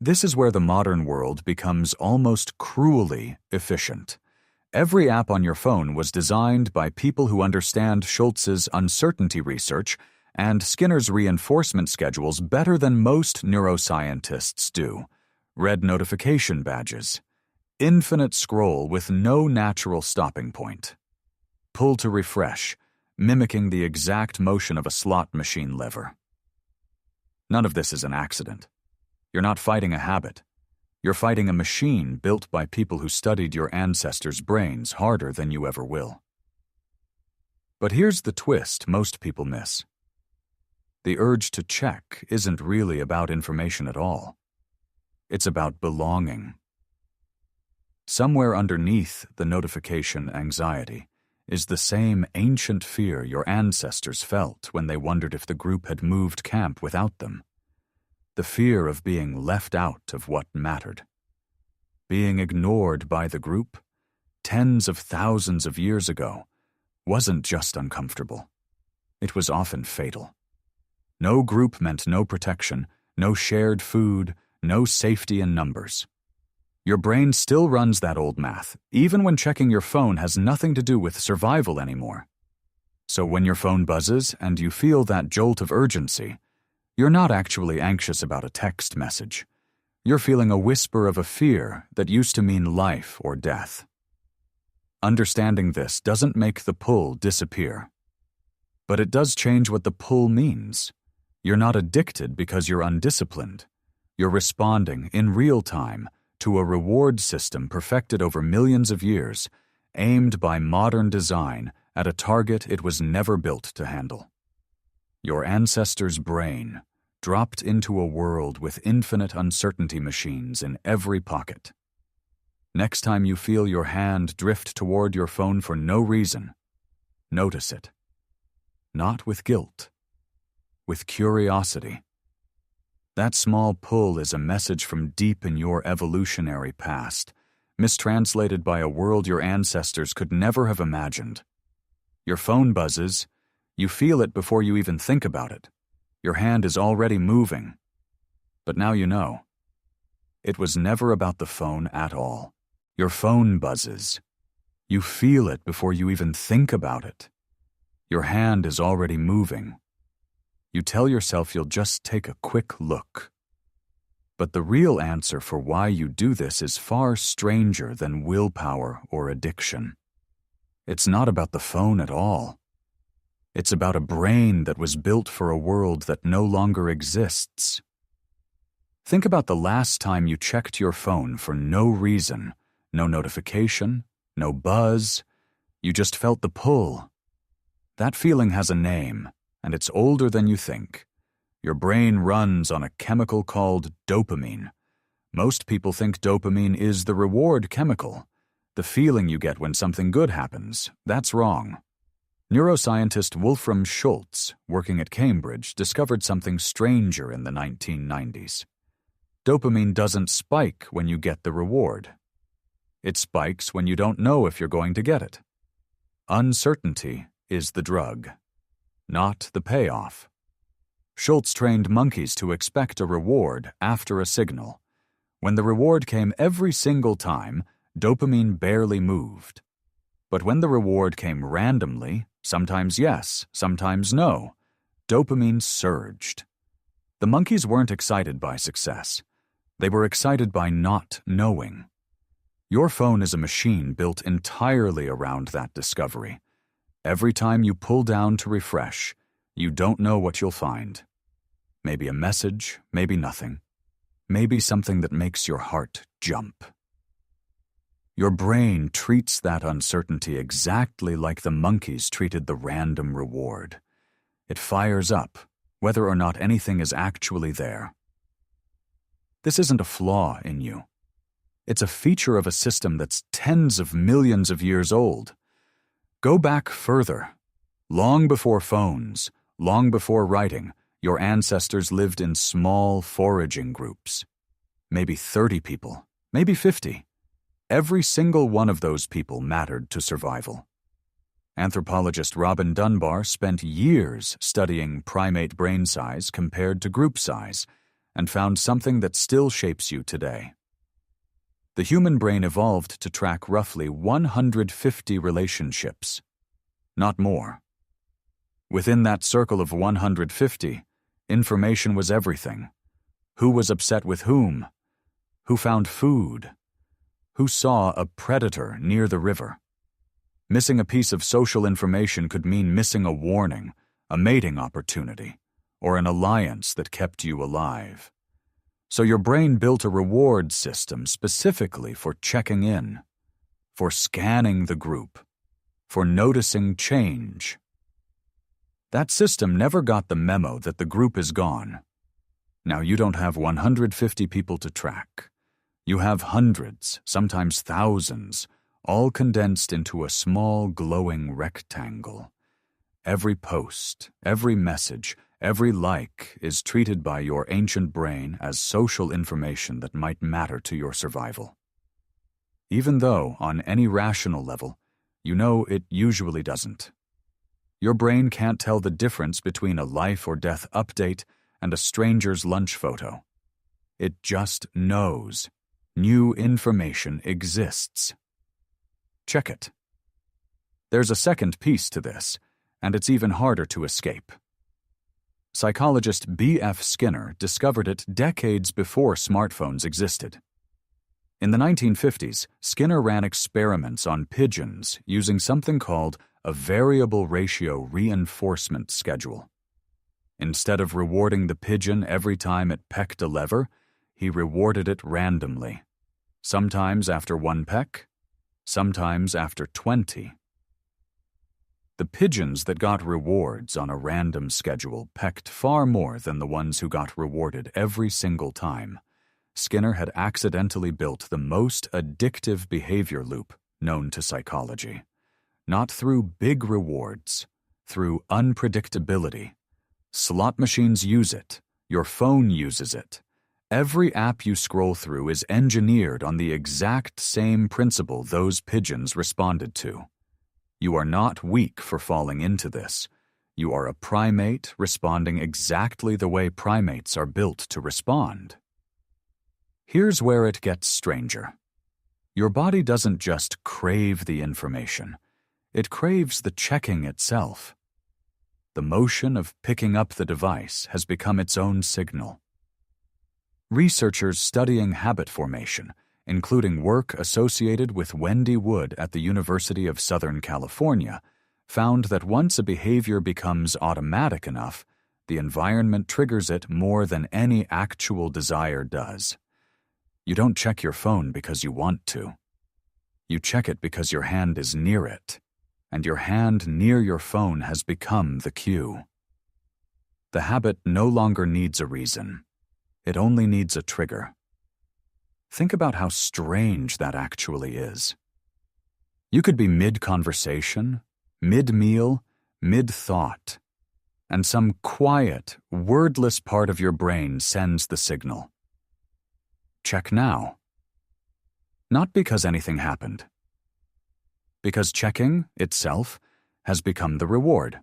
This is where the modern world becomes almost cruelly efficient. Every app on your phone was designed by people who understand Schultz's uncertainty research and Skinner's reinforcement schedules better than most neuroscientists do. Red notification badges. Infinite scroll with no natural stopping point. Pull to refresh, mimicking the exact motion of a slot machine lever. None of this is an accident. You're not fighting a habit. You're fighting a machine built by people who studied your ancestors' brains harder than you ever will. But here's the twist most people miss. The urge to check isn't really about information at all. It's about belonging. Somewhere underneath the notification anxiety is the same ancient fear your ancestors felt when they wondered if the group had moved camp without them. The fear of being left out of what mattered. Being ignored by the group, tens of thousands of years ago, wasn't just uncomfortable. It was often fatal. No group meant no protection, no shared food, no safety in numbers. Your brain still runs that old math, even when checking your phone has nothing to do with survival anymore. So when your phone buzzes and you feel that jolt of urgency, you're not actually anxious about a text message. You're feeling a whisper of a fear that used to mean life or death. Understanding this doesn't make the pull disappear. But it does change what the pull means. You're not addicted because you're undisciplined. You're responding in real time to a reward system perfected over millions of years, aimed by modern design at a target it was never built to handle. Your ancestors' brain dropped into a world with infinite uncertainty machines in every pocket. Next time you feel your hand drift toward your phone for no reason, notice it. Not with guilt, with curiosity. That small pull is a message from deep in your evolutionary past, mistranslated by a world your ancestors could never have imagined. Your phone buzzes, you feel it before you even think about it. Your hand is already moving. But now you know. It was never about the phone at all. Your phone buzzes. You feel it before you even think about it. Your hand is already moving. You tell yourself you'll just take a quick look. But the real answer for why you do this is far stranger than willpower or addiction. It's not about the phone at all. It's about a brain that was built for a world that no longer exists. Think about the last time you checked your phone for no reason, no notification, no buzz. You just felt the pull. That feeling has a name, and it's older than you think. Your brain runs on a chemical called dopamine. Most people think dopamine is the reward chemical, the feeling you get when something good happens. That's wrong. Neuroscientist Wolfram Schultz, working at Cambridge, discovered something stranger in the 1990s. Dopamine doesn't spike when you get the reward. It spikes when you don't know if you're going to get it. Uncertainty is the drug, not the payoff. Schultz trained monkeys to expect a reward after a signal. When the reward came every single time, dopamine barely moved. But when the reward came randomly, sometimes yes, sometimes no, dopamine surged. The monkeys weren't excited by success. They were excited by not knowing. Your phone is a machine built entirely around that discovery. Every time you pull down to refresh, you don't know what you'll find. Maybe a message, maybe nothing. Maybe something that makes your heart jump. Your brain treats that uncertainty exactly like the monkeys treated the random reward. It fires up, whether or not anything is actually there. This isn't a flaw in you. It's a feature of a system that's tens of millions of years old. Go back further. Long before phones, long before writing, your ancestors lived in small foraging groups. Maybe 30 people, maybe 50. Every single one of those people mattered to survival. Anthropologist Robin Dunbar spent years studying primate brain size compared to group size, and found something that still shapes you today. The human brain evolved to track roughly 150 relationships, not more. Within that circle of 150, information was everything. Who was upset with whom? Who found food? Who saw a predator near the river? Missing a piece of social information could mean missing a warning, a mating opportunity, or an alliance that kept you alive. So your brain built a reward system specifically for checking in, for scanning the group, for noticing change. That system never got the memo that the group is gone. Now you don't have 150 people to track. You have hundreds, sometimes thousands, all condensed into a small glowing rectangle. Every post, every message, every like is treated by your ancient brain as social information that might matter to your survival. Even though, on any rational level, you know it usually doesn't. Your brain can't tell the difference between a life or death update and a stranger's lunch photo. It just knows. New information exists. Check it. There's a second piece to this, and it's even harder to escape. Psychologist B.F. Skinner discovered it decades before smartphones existed. In the 1950s, Skinner ran experiments on pigeons using something called a variable ratio reinforcement schedule. Instead of rewarding the pigeon every time it pecked a lever, he rewarded it randomly, sometimes after one peck, sometimes after 20. The pigeons that got rewards on a random schedule pecked far more than the ones who got rewarded every single time. Skinner had accidentally built the most addictive behavior loop known to psychology. Not through big rewards, through unpredictability. Slot machines use it. Your phone uses it. Every app you scroll through is engineered on the exact same principle those pigeons responded to. You are not weak for falling into this. You are a primate responding exactly the way primates are built to respond. Here's where it gets stranger. Your body doesn't just crave the information. It craves the checking itself. The motion of picking up the device has become its own signal. Researchers studying habit formation, including work associated with Wendy Wood at the University of Southern California, found that once a behavior becomes automatic enough, the environment triggers it more than any actual desire does. You don't check your phone because you want to. You check it because your hand is near it, and your hand near your phone has become the cue. The habit no longer needs a reason. It only needs a trigger. Think about how strange that actually is. You could be mid-conversation, mid-meal, mid-thought, and some quiet, wordless part of your brain sends the signal. Check now. Not because anything happened. Because checking, itself, has become the reward,